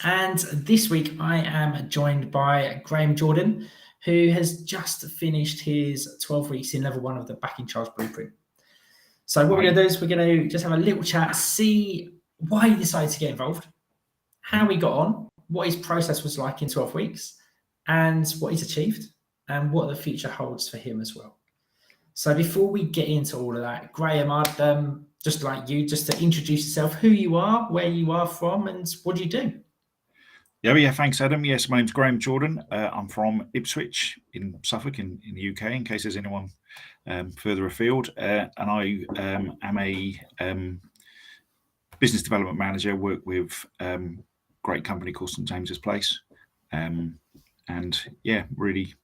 And this week I am joined by Graham Jordan, who has just finished his 12 weeks in level 1 of the Backing Charge Blueprint. So what we're going to do is we're going to just have a little chat, see why he decided to get involved, how he got on, what his process was like in 12 weeks, and what he's achieved, and what the future holds for him as well. So before we get into all of that, Graham, I'd just like you just to introduce yourself, who you are, where you are from, and what do you do? Yeah, thanks, Adam. Yes, my name's Graham Jordan. I'm from Ipswich in Suffolk in the UK, in case there's anyone further afield. And I am a business development manager, work with great company called St James's Place. And yeah, really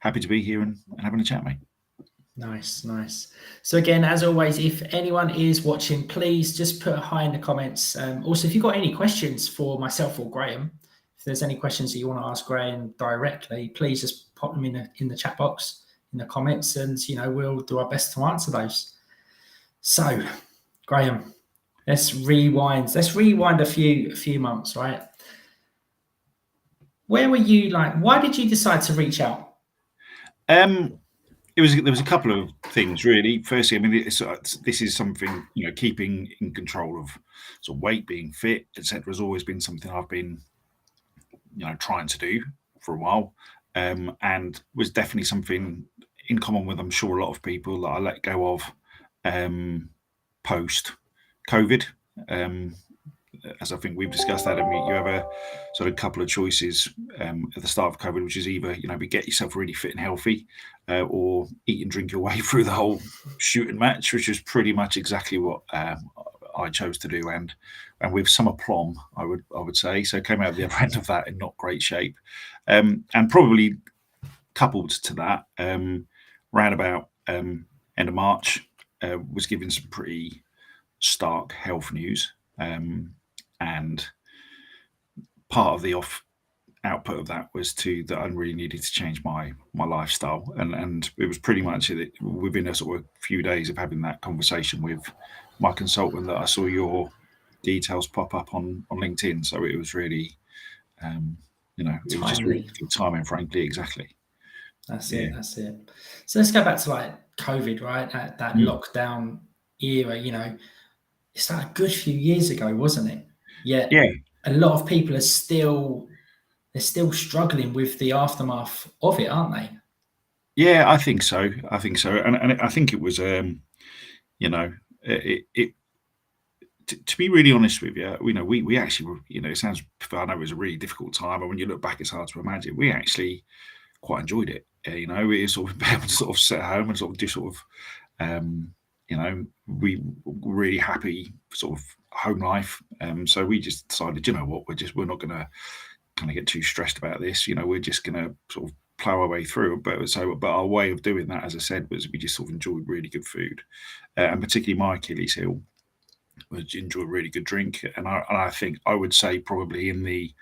happy to be here and having a chat, mate. Nice. So again, as always, if anyone is watching, please just put a hi in the comments. Also, if you've got any questions for myself or Graham, if there's any questions that you want to ask Graham directly, please just pop them in the chat box, in the comments, and we'll do our best to answer those. So, Graham, let's rewind a few months, right? Where were you? Why did you decide to reach out? There was a couple of things really. Firstly, I mean, this is something, keeping in control of sort of weight, being fit, etc. has always been something I've been, trying to do for a while, and was definitely something in common with, I'm sure, a lot of people that I let go of post COVID. As I think we've discussed, Adam, you have a sort of couple of choices at the start of COVID, which is either get yourself really fit and healthy, or eat and drink your way through the whole shooting match, which is pretty much exactly what I chose to do, and with some aplomb, I would say. So came out the other end of that in not great shape, and probably coupled to that, round about end of March, was given some pretty stark health news. And part of the output of that was that I really needed to change my lifestyle, and it was pretty much within a sort of few days of having that conversation with my consultant that I saw your details pop up on LinkedIn. So it was really, it was just really good timing, frankly. Exactly. That's it. So let's go back to COVID, right? That lockdown era. It's a good few years ago, wasn't it? Yeah. A lot of people are still struggling with the aftermath of it, aren't they? Yeah, I think so. And I think it was, to be really honest with you, we actually were, it sounds, I know it was a really difficult time, but when you look back, it's hard to imagine. We actually quite enjoyed it. We sort of able to sort of sit at home and sort of do sort of, we were really happy sort of home life. So we just decided, we're not going to kind of get too stressed about this. We're just going to sort of plow our way through. But our way of doing that, as I said, was we just sort of enjoyed really good food, and particularly my Achilles heel was enjoy a really good drink. And I think I would say probably in the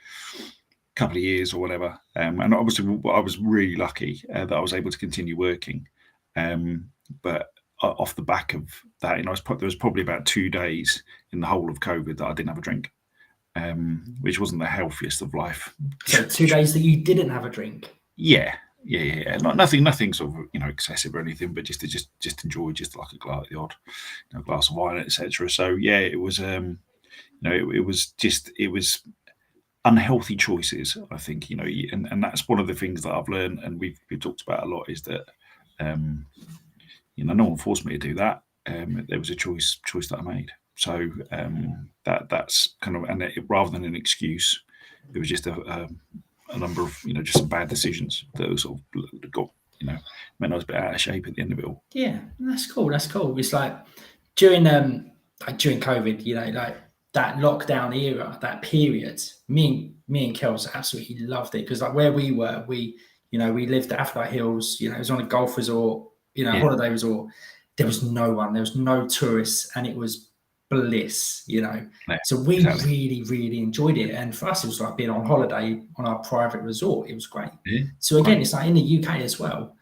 couple of years or whatever, and obviously I was really lucky that I was able to continue working, but off the back of that, there was probably about 2 days in the whole of COVID that I didn't have a drink, which wasn't the healthiest of life. So 2 days that you didn't have a drink. Yeah. Nothing sort of excessive or anything, but just enjoy just like the odd glass of wine, etc. So yeah, it was it was unhealthy choices, I think, and that's one of the things that I've learned, and we've talked about a lot, is that no one forced me to do that. There was a choice that I made. So that's kind of, and rather than an excuse, it was just a number of just some bad decisions that sort of got meant I was a bit out of shape at the end of it all. Yeah, that's cool. It's like during COVID, that lockdown era, that period, me and Kels absolutely loved it, because where we were, we lived at Aphrodite Hills, it was on a golf resort, holiday resort. There was no one, there was no tourists, and it was bliss, Yeah, so we really enjoyed it. And for us, it was like being on holiday on our private resort. It was great. So again, it's like in the UK as well,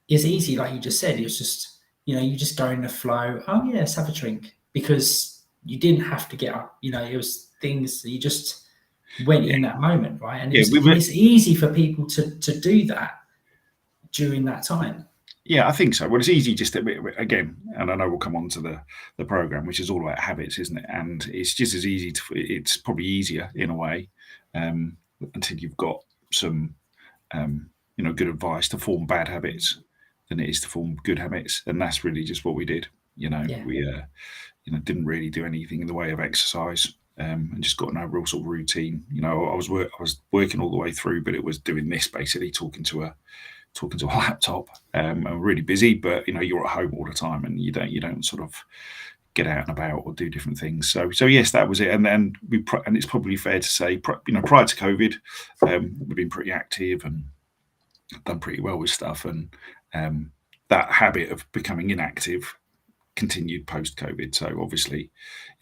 it's easy, like you just said. It's just you just go in the flow. Oh yeah, let's have a drink, because you didn't have to get up. It was things that you just went in that moment, right? And Yeah, it's easy for people to do that during that time. Yeah, I think so. Well, it's easy just again, and I know we'll come on to the program, which is all about habits, isn't it? And it's just as easy it's probably easier in a way, until you've got some, good advice to form bad habits than it is to form good habits. And that's really just what we did. Yeah. We didn't really do anything in the way of exercise, and just got no real sort of routine. I was working all the way through, but it was doing this basically, talking to a laptop, and really busy, but you're at home all the time and you don't sort of get out and about or do different things. So yes, that was it. And then and it's probably fair to say, prior to COVID, we've been pretty active and done pretty well with stuff. And that habit of becoming inactive continued post COVID. So obviously,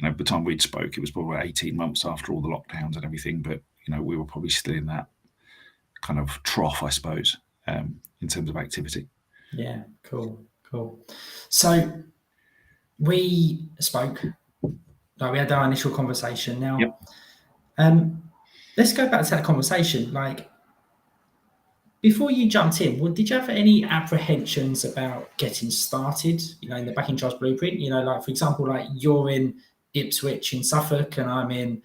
by the time we'd spoke, it was probably 18 months after all the lockdowns and everything, but we were probably still in that kind of trough, I suppose, in terms of activity. Yeah, cool. So we spoke, like we had our initial conversation. Now, Yep. Let's go back to that conversation. Like, before you jumped in, did you have any apprehensions about getting started, in the Back in Charge Blueprint? Like, for example, like you're in Ipswich in Suffolk and I'm in,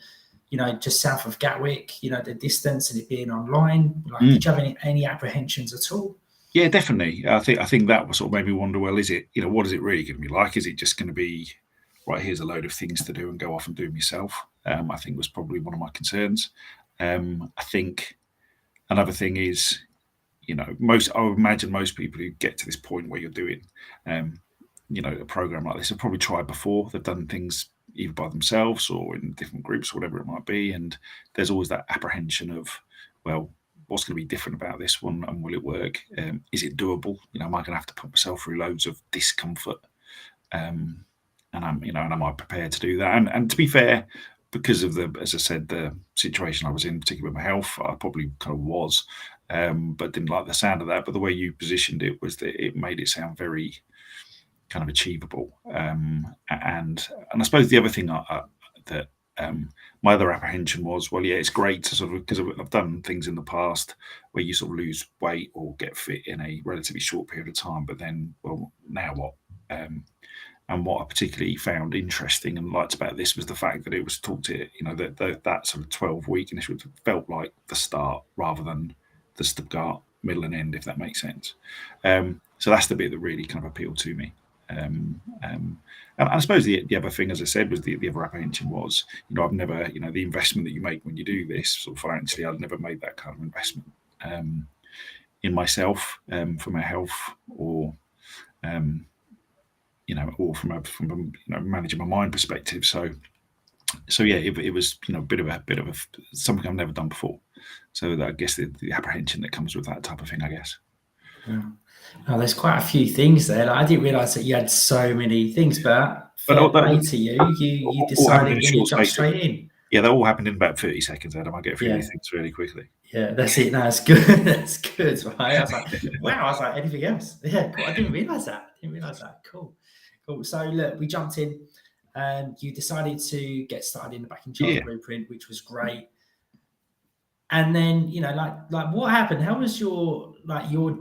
just south of Gatwick, the distance and it being online. Like, did you have any apprehensions at all? Yeah, definitely. I think that was sort of made me wonder, well, is it, what is it really going to be like? Is it just going to be, right, here's a load of things to do and go off and do them yourself? I think was probably one of my concerns. I think another thing is, I would imagine most people who get to this point where you're doing, a program like this have probably tried before. They've done things either by themselves or in different groups, whatever it might be. And there's always that apprehension of, well, what's going to be different about this one and will it work? Is it doable? Am I going to have to put myself through loads of discomfort? And am I prepared to do that? And to be fair, because of as I said, the situation I was in, particularly with my health, I probably kind of was, but didn't like the sound of that. But the way you positioned it was that it made it sound very kind of achievable. And I suppose the other thing that my other apprehension was, well, yeah, it's great to sort of, because I've done things in the past where you sort of lose weight or get fit in a relatively short period of time, but then, well, now what? And what I particularly found interesting and liked about this was the fact that it was talked to, that sort of 12-week initial felt like the start rather than the start, middle and end, if that makes sense. So that's the bit that really kind of appealed to me. And I suppose the other thing, as I said, was the other apprehension was, I've never, the investment that you make when you do this sort of financially, I've never made that kind of investment in myself for my health or, or from a managing my mind perspective. So yeah, it was a bit of a something I've never done before. So I guess the apprehension that comes with that type of thing, I guess. Yeah. Oh, there's quite a few things there. Like, I didn't realise that you had so many things, but fair play to you. You decided to jump straight in. Yeah, that all happened in about 30 seconds, Adam. I get through these things really quickly. Yeah, that's it. No, that's good. That's good, right? I was like, wow. I was like, anything else? Yeah, cool. I didn't realise that. Cool. So look, we jumped in, and you decided to get started in the Back in Charge Blueprint, which was great. And then, like what happened? How was your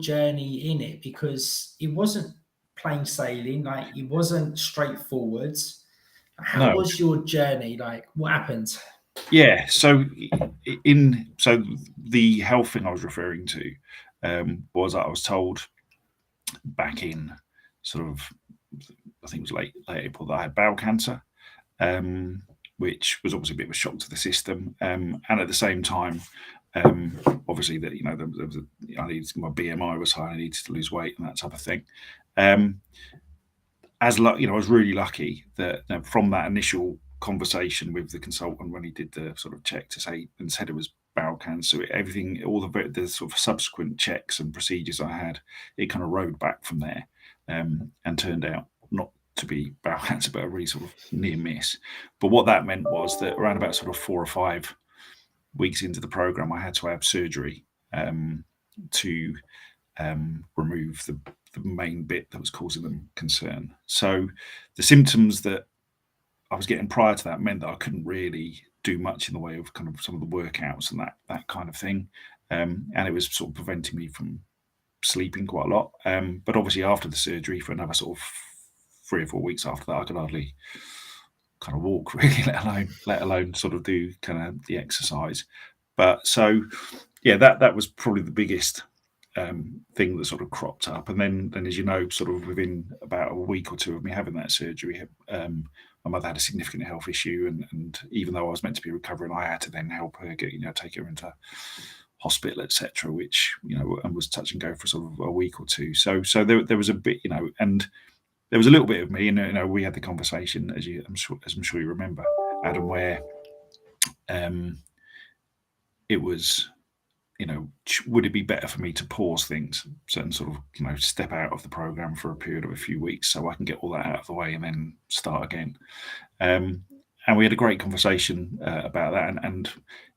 journey in it? Because it wasn't plain sailing, like it wasn't straightforward. How was your journey? Like, what happened? Yeah, so the health thing I was referring to was I was told back in sort of, I think it was late April, that I had bowel cancer, which was obviously a bit of a shock to the system. And at the same time, obviously that I needed, my BMI was high, I needed to lose weight and that type of thing. I was really lucky that from that initial conversation with the consultant when he did the sort of check to say and said it was bowel cancer, everything, all the sort of subsequent checks and procedures I had, it kind of rode back from there, and turned out not to be bowel cancer, but a really sort of near miss. But what that meant was that around about sort of 4 or 5 weeks into the program, I had to have surgery to remove the main bit that was causing them concern. So the symptoms that I was getting prior to that meant that I couldn't really do much in the way of kind of some of the workouts and that kind of thing. And it was sort of preventing me from sleeping quite a lot. But obviously after the surgery, for another sort of 3 or 4 weeks after that, I could hardly kind of walk really, let alone sort of do kind of the exercise. But so yeah, that was probably the biggest thing that sort of cropped up. And then as you know, sort of within about a week or two of me having that surgery, my mother had a significant health issue, and even though I was meant to be recovering, I had to then help her take her into hospital, etc., which and was touch and go for sort of a week or two. So there was a bit, and there was a little bit of me, and we had the conversation, as I'm sure you remember, Adam, where it was, would it be better for me to pause things and sort of, step out of the program for a period of a few weeks so I can get all that out of the way and then start again. And we had a great conversation about that, and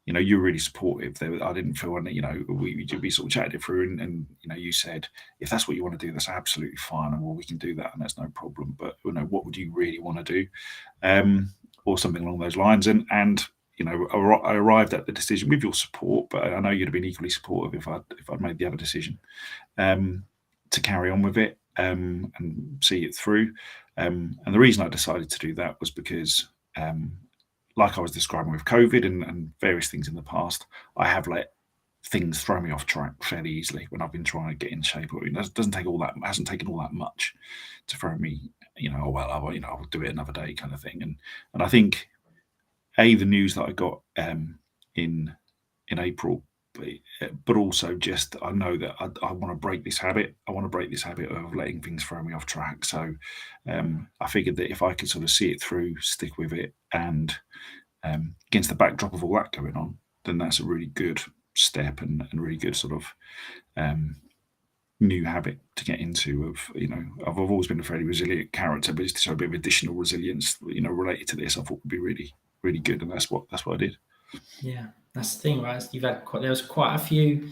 you were really supportive. I didn't feel, we sort of chatted it through, and you said, if that's what you want to do, that's absolutely fine, and well, we can do that, and that's no problem. But what would you really want to do, or something along those lines, and I arrived at the decision with your support, but I know you'd have been equally supportive if I'd made the other decision to carry on with it and see it through. And the reason I decided to do that was because, like I was describing with COVID and various things in the past, I have let things throw me off track fairly easily when I've been trying to get in shape. It hasn't taken all that much to throw me, I'll do it another day kind of thing. And I think, the news that I got in April, but also just I know that I want to break this habit. I want to break this habit of letting things throw me off track. So I figured that if I could sort of see it through, stick with it, and against the backdrop of all that going on, then that's a really good step and really good sort of new habit to get into. Of I've always been a fairly resilient character, but just to show a bit of additional resilience, related to this, I thought would be really, really good, and that's what I did. Yeah, that's the thing, right? There was quite a few,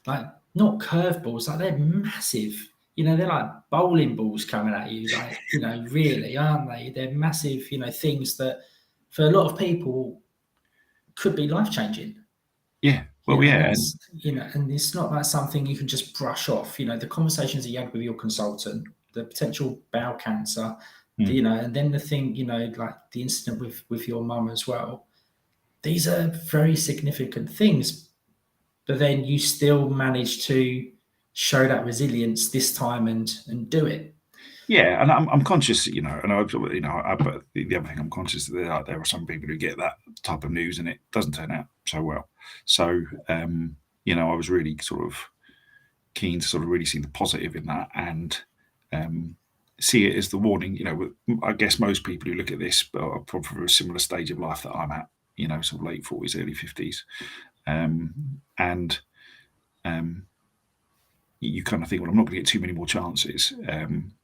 like, not curveballs, like they're massive. They're like bowling balls coming at you, like, really, aren't they? They're massive, things that for a lot of people could be life changing. Yeah. Well, yeah. And it's not like something you can just brush off. The conversations that you had with your consultant, the potential bowel cancer, and then the thing, like the incident with your mum as well. These are very significant things, but then you still manage to show that resilience this time and do it. Yeah, and I'm conscious, and but the other thing I'm conscious that there are some people who get that type of news and it doesn't turn out so well. So, I was really sort of keen to sort of really see the positive in that and see it as the warning. I guess most people who look at this are probably from a similar stage of life that I'm at, sort of late 40s, early 50s. You kind of think, well, I'm not going to get too many more chances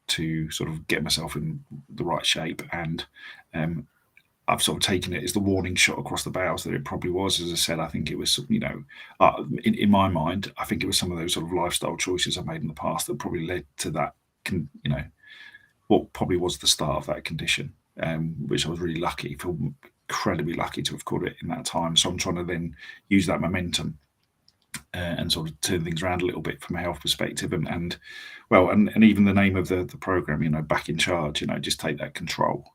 to sort of get myself in the right shape. And I've sort of taken it as the warning shot across the bows that it probably was. As I said, I think it was, in my mind, I think it was some of those sort of lifestyle choices I made in the past that probably led to that, what probably was the start of that condition, which I was really lucky, feel incredibly lucky to have caught it in that time. So I'm trying to then use that momentum and sort of turn things around a little bit from a health perspective, and even the name of the program, Back in Charge, just take that control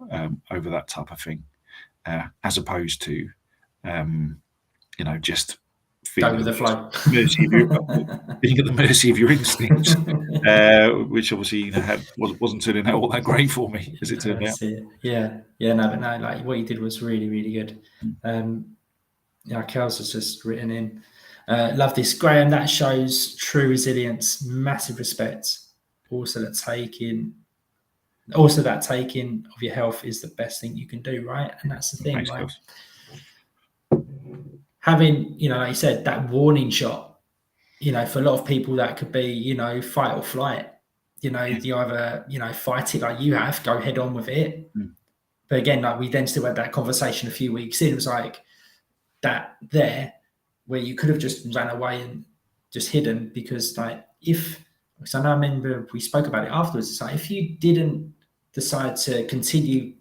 over that type of thing, as opposed to just go with the flow, being at the mercy of your instincts, which obviously wasn't turning out all that great for me as it turned out. No, like what you did was really, really good. Kels has just written in, love this, Graham, that shows true resilience, massive respect. Also that taking of your health is the best thing you can do, right? And that's the thing. Thanks, like having, like you said, that warning shot, for a lot of people that could be, fight or flight. You either, fight it like you have, go head on with it. But again, like we then still had that conversation a few weeks in, it was like that there where you could have just ran away and just hidden, because I remember we spoke about it afterwards. It's like, if you didn't decide to continue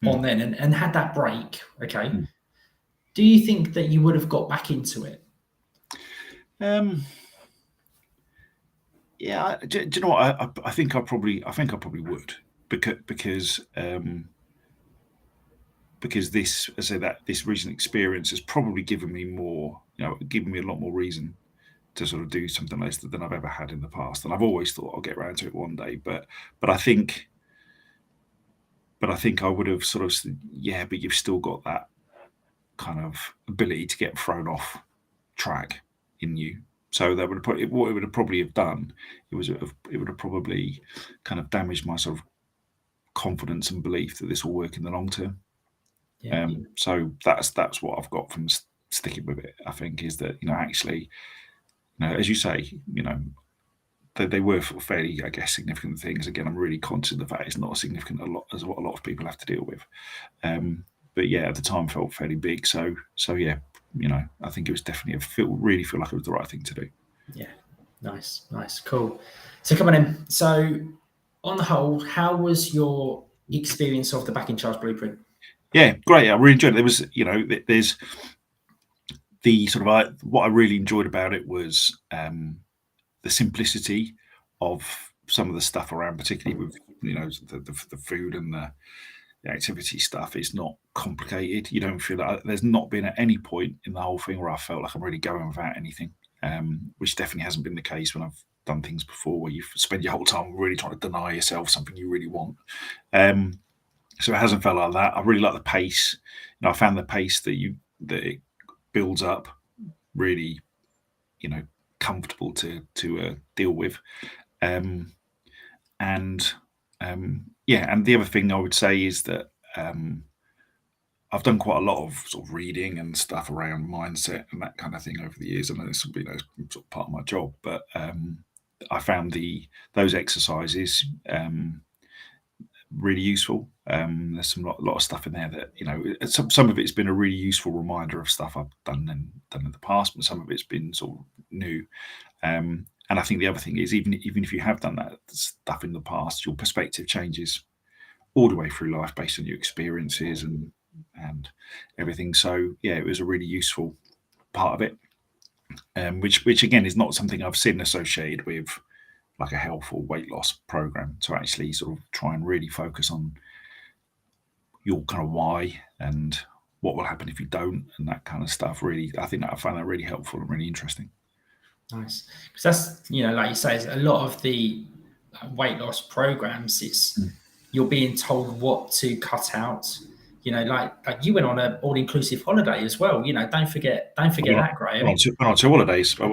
on then and had that break, okay, Do you think that you would have got back into it? Yeah, do you know what? I think I probably would, because this, as I say, that this recent experience has probably given me more, given me a lot more reason to sort of do something less than I've ever had in the past. And I've always thought I'll get around to it one day, but I think I would have sort of said, yeah, but you've still got that kind of ability to get thrown off track in you. So that would have what it would have probably have done. It would have probably kind of damaged my sort of confidence and belief that this will work in the long term. Yeah. So that's what I've got from sticking with it. I think is that actually, as you say, they were fairly, I guess, significant things. Again, I'm really conscious of the fact it's not as significant as what a lot of people have to deal with. But yeah, at the time felt fairly big. So yeah, I think it was definitely really feel like it was the right thing to do. Yeah, nice, cool. So come on in. So on the whole, how was your experience of the Back in Charge Blueprint? Yeah, great. I really enjoyed it. There was, there's the sort of what I really enjoyed about it was the simplicity of some of the stuff around, particularly with the food and the activity stuff. It's not complicated. You don't feel that there's not been at any point in the whole thing where I felt like I'm really going without anything, which definitely hasn't been the case when I've done things before where you spend your whole time really trying to deny yourself something you really want. So it hasn't felt like that. I really like the pace. I found the pace that it builds up really, comfortable to deal with. And the other thing I would say is that I've done quite a lot of sort of reading and stuff around mindset and that kind of thing over the years, and it's sort of part of my job. But I found those exercises really useful. There's a lot of stuff in there that some of it's been a really useful reminder of stuff I've done in the past, but some of it's been sort of new. And I think the other thing is even if you have done that stuff in the past, your perspective changes all the way through life based on your experiences and everything. So yeah, it was a really useful part of it, which again is not something I've seen associated with like a health or weight loss program, to actually sort of try and really focus on your kind of why and what will happen if you don't, and that kind of stuff. Really, I think that I found that really helpful and really interesting. Nice, because that's like you say, a lot of the weight loss programs. It's you're being told what to cut out. Like you went on an all-inclusive holiday as well. Don't forget that, Graham. Went on two holidays. We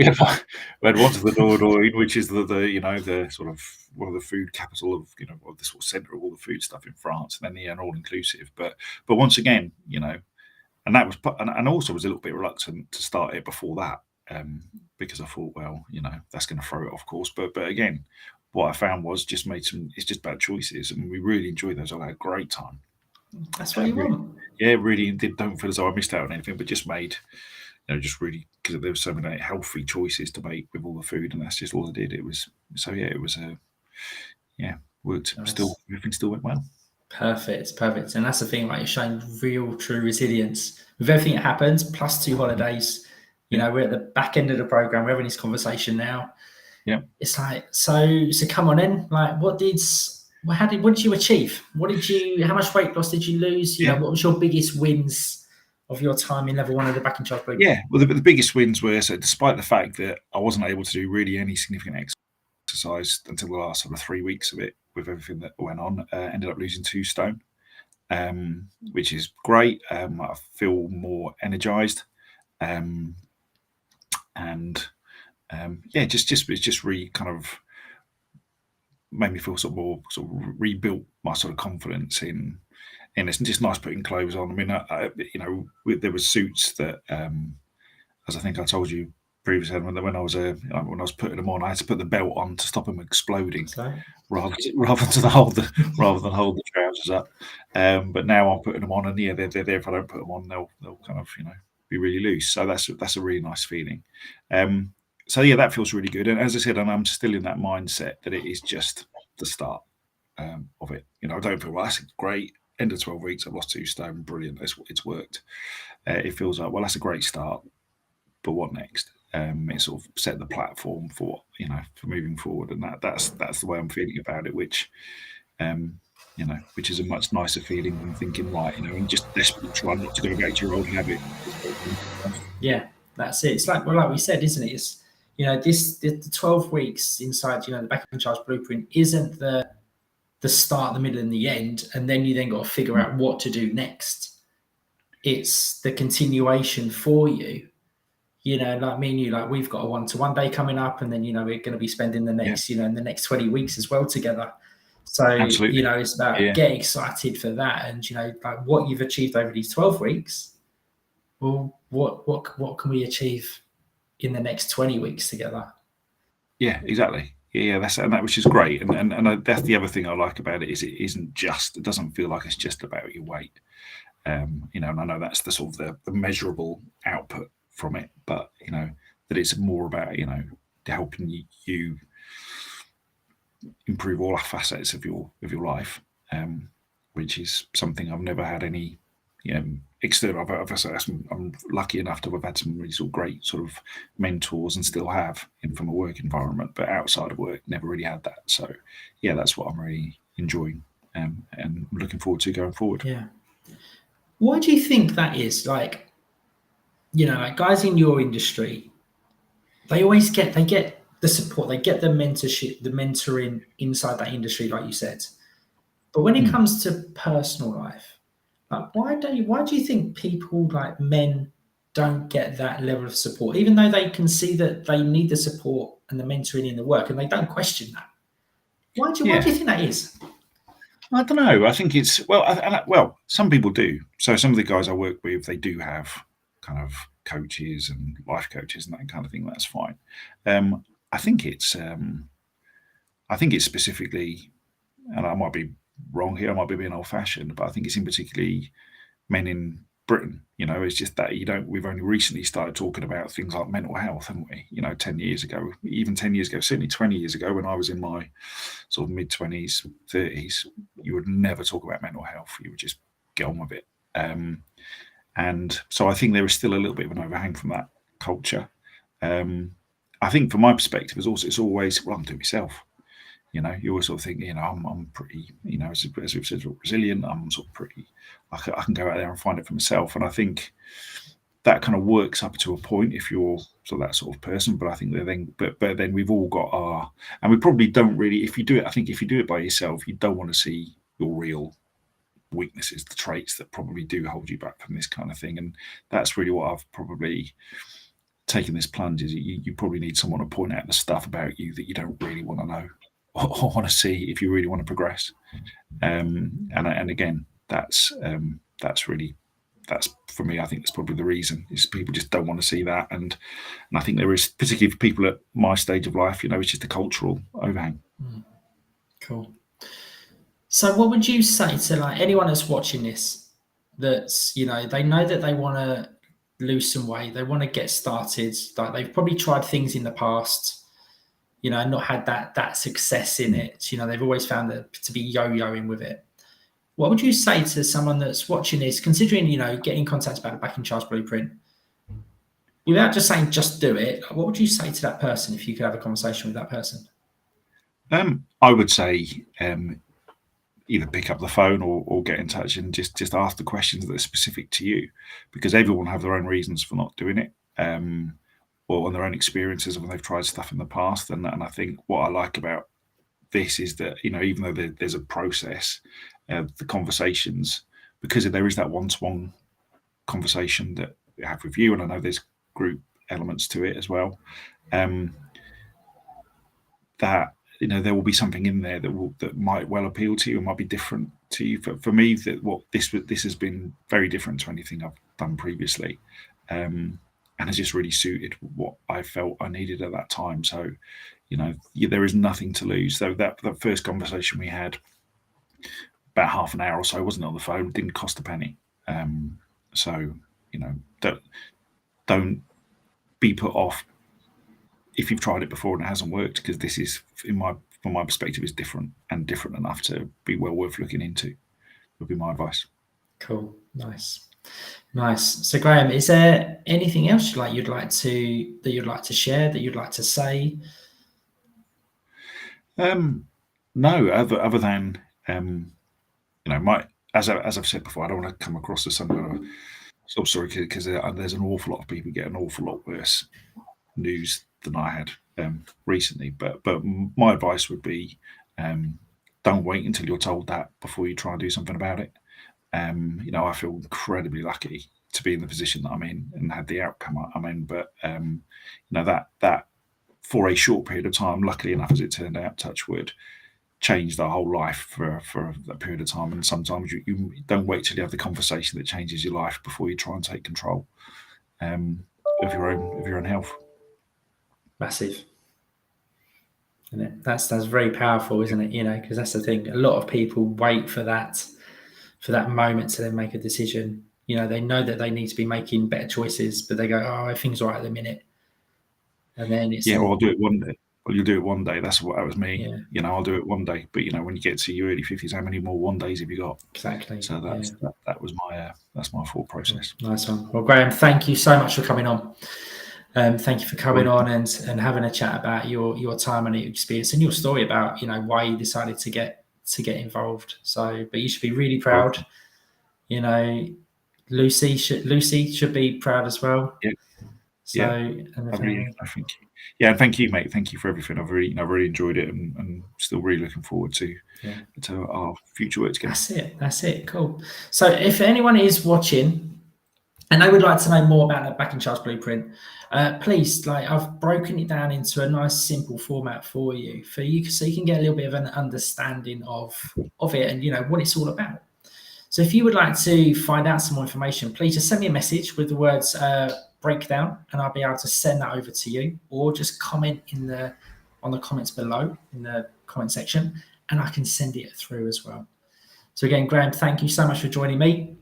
had one to the Dordogne, which is the sort of one of the food capital of of the sort of centre of all the food stuff in France, and then an all-inclusive. But once again, and that was, and also was a little bit reluctant to start it before that, because I thought, well, that's going to throw it off course. But again, what I found was it's just bad choices, and we really enjoyed those. I had a great time. That's what you want. Yeah, really don't feel as though I missed out on anything, but just made, just really, because there were so many healthy choices to make with all the food, and that's just all I did. It was worked. Nice. Everything still went well. Perfect. And that's the thing, like you're showing real, true resilience with everything that happens, plus 2 holidays. We're at the back end of the program. We're having this conversation now. Yeah. It's like, so come on in. Like, what did you achieve? How much weight loss did you lose? What was your biggest wins of your time in level 1 of the Back in Charge program? Yeah, well, the biggest wins were, so despite the fact that I wasn't able to do really any significant exercise until the last sort of 3 weeks of it, with everything that went on, ended up losing 2 stone, which is great. I feel more energized, it's just really kind of made me feel sort of rebuilt my sort of confidence in it's just nice putting clothes on. I mean, there were suits that, as I think I told you previously, when I was putting them on, I had to put the belt on to stop them exploding, rather than hold the trousers up. But now I'm putting them on, and they're there. If I don't put them on, they'll kind of be really loose. So that's a really nice feeling. So yeah, that feels really good. And as I said, I'm still in that mindset that it is just the start of it. I don't feel, well, that's great. end of 12 weeks, I've lost 2 stone. Brilliant. It's worked. It feels like, well, that's a great start, but what next? It sort of set the platform for for moving forward, and that's the way I'm feeling about it, which which is a much nicer feeling than thinking, right, and just desperately trying not to go back to your old habit. Yeah, that's it. It's like we said, isn't it? It's the 12 weeks inside the Back in Charge Blueprint isn't the start, the middle, and the end, and then you then got to figure out what to do next. It's the continuation for you. Like me and you, like we've got a 1-to-1 day coming up, and then we're going to be spending the next in the next 20 weeks as well together. So Absolutely. it's about getting excited for that, and like what you've achieved over these 12 weeks. Well, what can we achieve in the next 20 weeks together? Yeah, exactly. Yeah, that's which is great, and that's the other thing I like about it is it doesn't feel like it's just about your weight. And I know that's the sort of the measurable output from it, but that it's more about helping you improve all facets of your life, which is something I've never had any external. I'm lucky enough to have had some really sort of great sort of mentors, and still have from a work environment, but outside of work, never really had that. So yeah, that's what I'm really enjoying and looking forward to going forward. Yeah. Why do you think that is? Like guys in your industry, they get the support, they get the mentorship, the mentoring inside that industry, like you said. But when it comes to personal life, like why do you think people like men don't get that level of support, even though they can see that they need the support and the mentoring in the work, and they don't question that? Why do you think that is? I don't know. I think it's well, some people do. So some of the guys I work with, they do have kind of coaches and life coaches and that kind of thing. That's fine. I think it's specifically, and I might be wrong here, I might be being old-fashioned, but I think it's in particularly men in Britain. It's just that we've only recently started talking about things like mental health, haven't we? 10 years ago, even 10 years ago, certainly 20 years ago, when I was in my sort of mid-20s, 30s, you would never talk about mental health. You would just get on with it. And so I think there is still a little bit of an overhang from that culture. I think from my perspective, it's always, well, I'm doing myself. You always sort of think, I'm pretty, as we've said, resilient. I'm sort of pretty, I can go out there and find it for myself. And I think that kind of works up to a point if you're sort of that sort of person. But I think but then we've all got and we probably don't really, if you do it by yourself, you don't want to see your real weaknesses, the traits that probably do hold you back from this kind of thing. And that's really what I've probably taken this plunge is you probably need someone to point out the stuff about you that you don't really want to know or want to see if you really want to progress. And again, that's for me, I think that's probably the reason is people just don't want to see that. And I think there is, particularly for people at my stage of life, it's just a cultural overhang. Cool. So what would you say to like anyone that's watching this, that's, they know that they want to lose some weight, they want to get started, like they've probably tried things in the past, not had that success in it. They've always found that to be yo-yoing with it. What would you say to someone that's watching this, considering, get in contact about the Back in Charge Blueprint, without just saying, just do it? What would you say to that person if you could have a conversation with that person? I would say either pick up the phone or get in touch and just ask the questions that are specific to you, because everyone have their own reasons for not doing it, or on their own experiences when they've tried stuff in the past. And I think what I like about this is that, even though there's a process, the conversations, because there is that one-to-one conversation that we have with you, and I know there's group elements to it as well, that there will be something in there that might well appeal to you and might be different to you. For me, that this has been very different to anything I've done previously, and has just really suited what I felt I needed at that time. So, there is nothing to lose. So that first conversation we had, about half an hour or so, wasn't on the phone, didn't cost a penny. So don't be put off if you've tried it before and it hasn't worked, because this is, from my perspective, is different enough to be well worth looking into. would be my advice. Cool. Nice. So Graham, is there anything else you'd like to share, that you'd like to say? No, other than as I've said before, I don't want to come across as some kind of sob story, because there's an awful lot of people get an awful lot worse news than I had recently. But my advice would be, don't wait until you're told that before you try and do something about it. I feel incredibly lucky to be in the position that I'm in and had the outcome I'm in. But that for a short period of time, luckily enough as it turned out, touch wood, changed our whole life for that period of time. And sometimes you don't wait till you have the conversation that changes your life before you try and take control of your own health. Massive. Isn't it? That's very powerful, isn't it? Because that's the thing. A lot of people wait for that moment to then make a decision. They know that they need to be making better choices, but they go, "Oh, everything's all right at the minute," and then it's I'll do it one day. Well, you'll do it one day. That was me. Yeah. I'll do it one day. But when you get to your early 50s, how many more one days have you got? Exactly. So that was my thought process. Nice one. Well, Graham, thank you so much for coming on. Thank you for coming on and having a chat about your time and your experience and your story about why you decided to get involved. But you should be really proud. Lucy should be proud as well. Yeah. I think. Yeah, and thank you, mate. Thank you for everything. I've really enjoyed it, and still really looking forward to our future work together. That's it. Cool. So if anyone is watching and they would like to know more about the Back in Charge Blueprint, please, I've broken it down into a nice simple format for you, so you can get a little bit of an understanding of it and what it's all about. So if you would like to find out some more information, please just send me a message with the words breakdown, and I'll be able to send that over to you, or just comment on the comments below in the comment section, and I can send it through as well. So again, Graham, thank you so much for joining me.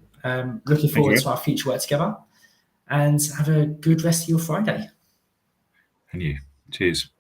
Looking forward to our future work together, and have a good rest of your Friday. And you. Cheers.